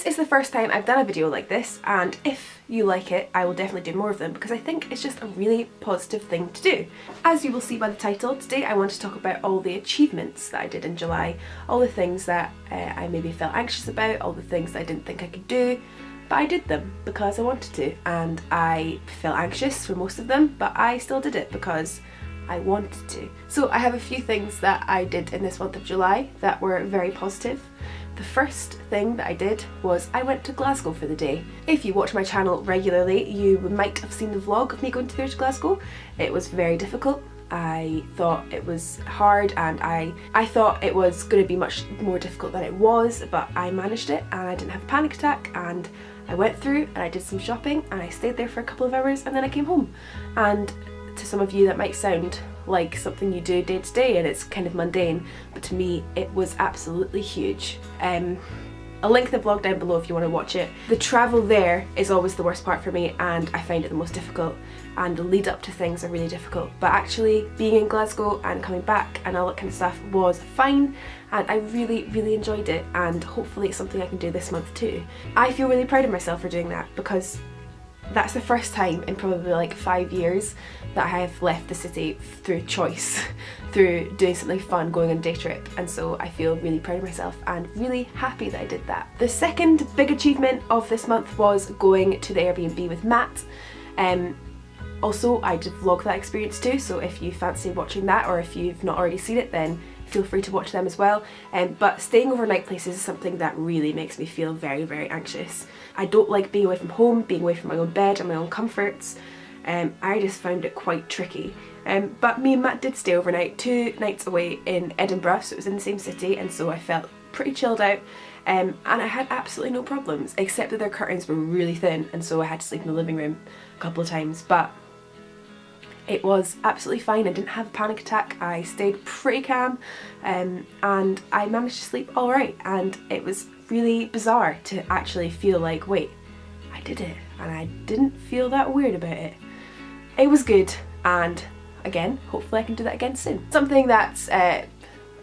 is the first time I've done a video like this, and if you like it, I will definitely do more of them because I think it's just a really positive thing to do. As you will see by the title, today I want to talk about all the achievements that I did in July, all the things that I maybe felt anxious about, all the things that I didn't think I could do, but I did them because I wanted to, and I felt anxious for most of them, but I still did it because I wanted to. So I have a few things that I did in this month of July that were very positive. The first thing that I did was I went to Glasgow for the day. If you watch my channel regularly, you might have seen the vlog of me going to Glasgow. It was very difficult. I thought it was hard, and I thought it was going to be much more difficult than it was, but I managed it and I didn't have a panic attack, and I went through and I did some shopping and I stayed there for a couple of hours and then I came home. And to some of you that might sound like something you do day to day and it's kind of mundane, but to me it was absolutely huge. I'll link the vlog down below if you want to watch it. The travel there is always the worst part for me, and I find it the most difficult, and the lead up to things are really difficult, but actually being in Glasgow and coming back and all that kind of stuff was fine, and I really enjoyed it, and hopefully it's something I can do this month too. I feel really proud of myself for doing that because that's the first time in probably like 5 years that I have left the city through choice, through doing something fun, going on a day trip, and so I feel really proud of myself and really happy that I did that. The second big achievement of this month was going to the Airbnb with Matt. Also, I did vlog that experience too, so if you fancy watching that, or if you've not already seen it, then feel free to watch them as well. But staying overnight places is something that really makes me feel very anxious. I don't like being away from home, being away from my own bed and my own comforts. I just found it quite tricky. But me and Matt did stay overnight, 2 nights away in Edinburgh, so it was in the same city, and so I felt pretty chilled out. And I had absolutely no problems, except that their curtains were really thin, and so I had to sleep in the living room a couple of times. But it was absolutely fine. I didn't have a panic attack. I stayed pretty calm, and I managed to sleep all right. And it was really bizarre to actually feel like, wait, I did it, and I didn't feel that weird about it. It was good, and again, hopefully I can do that again soon. Something that's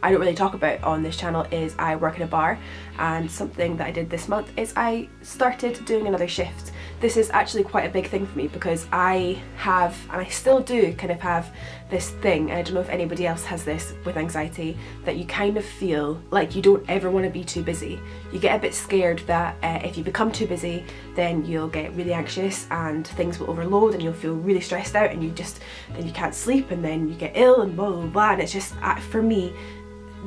I don't really talk about on this channel is I work in a bar, and something that I did this month is I started doing another shift. This is actually quite a big thing for me because I have, and I still do kind of have this thing, and I don't know if anybody else has this with anxiety, that you kind of feel like you don't ever want to be too busy. You get a bit scared that if you become too busy, then you'll get really anxious and things will overload and you'll feel really stressed out, and then you can't sleep, and then you get ill and blah blah blah, and it's just, for me,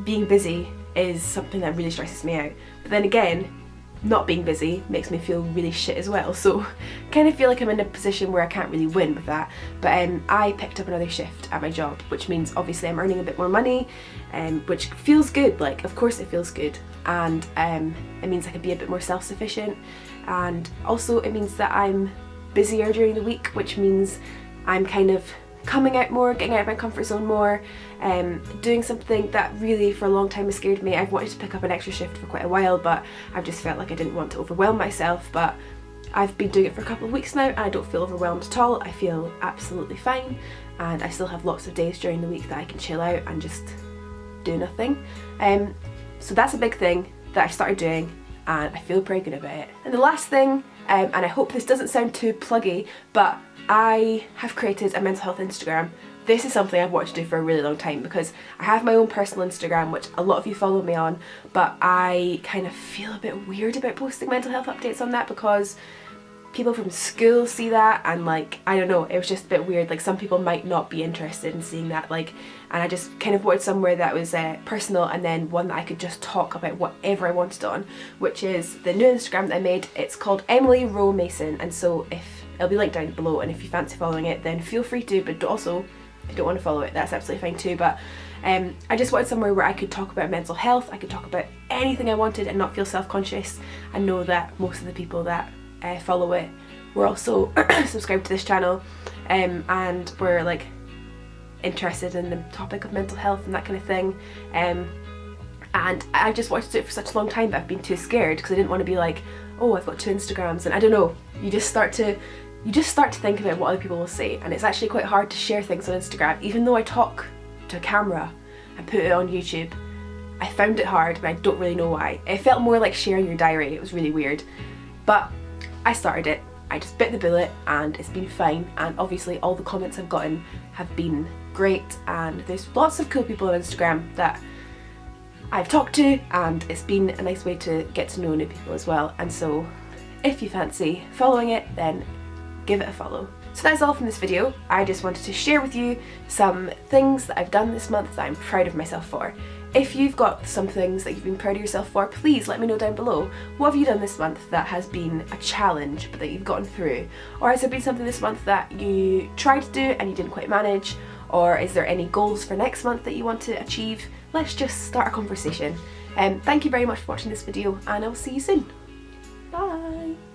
being busy is something that really stresses me out. But then again, not being busy makes me feel really shit as well, so I kind of feel like I'm in a position where I can't really win with that. But I picked up another shift at my job, which means obviously I'm earning a bit more money, which feels good, like of course it feels good, and it means I can be a bit more self-sufficient, and also it means that I'm busier during the week, which means I'm kind of coming out more, getting out of my comfort zone more, doing something that really for a long time has scared me. I've wanted to pick up an extra shift for quite a while, but I've just felt like I didn't want to overwhelm myself. But I've been doing it for a couple of weeks now and I don't feel overwhelmed at all. I feel absolutely fine, and I still have lots of days during the week that I can chill out and just do nothing. So that's a big thing that I've started doing, and I feel pretty good about it. And the last thing, and I hope this doesn't sound too pluggy, but I have created a mental health Instagram. This is something I've wanted to do for a really long time because I have my own personal Instagram, which a lot of you follow me on, but I kind of feel a bit weird about posting mental health updates on that because people from school see that, and like, I don't know, it was just a bit weird. Like, some people might not be interested in seeing that, like, and I just kind of wanted somewhere that was personal, and then one that I could just talk about whatever I wanted on, which is the new Instagram that I made. It's called Emily Rowe Mason, and so it'll be linked down below, and if you fancy following it then feel free to, but also if you don't want to follow it, that's absolutely fine too. But I just wanted somewhere where I could talk about mental health, I could talk about anything I wanted and not feel self-conscious. I know that most of the people that follow it were also subscribed to this channel, and were like interested in the topic of mental health and that kind of thing, and I just wanted to do it for such a long time, but I've been too scared because I didn't want to be like, oh, I've got 2 Instagrams, and I don't know, you just start to think about what other people will say, and it's actually quite hard to share things on Instagram. Even though I talk to a camera and put it on YouTube, I found it hard, but I don't really know why. It felt more like sharing your diary. It was really weird. But I started it. I just bit the bullet and it's been fine, and obviously all the comments I've gotten have been great, and there's lots of cool people on Instagram that I've talked to, and it's been a nice way to get to know new people as well. And so if you fancy following it, then give it a follow. So that's all from this video. I just wanted to share with you some things that I've done this month that I'm proud of myself for. If you've got some things that you've been proud of yourself for, please let me know down below. What have you done this month that has been a challenge but that you've gotten through? Or has there been something this month that you tried to do and you didn't quite manage? Or is there any goals for next month that you want to achieve? Let's just start a conversation. Thank you very much for watching this video, and I'll see you soon. Bye!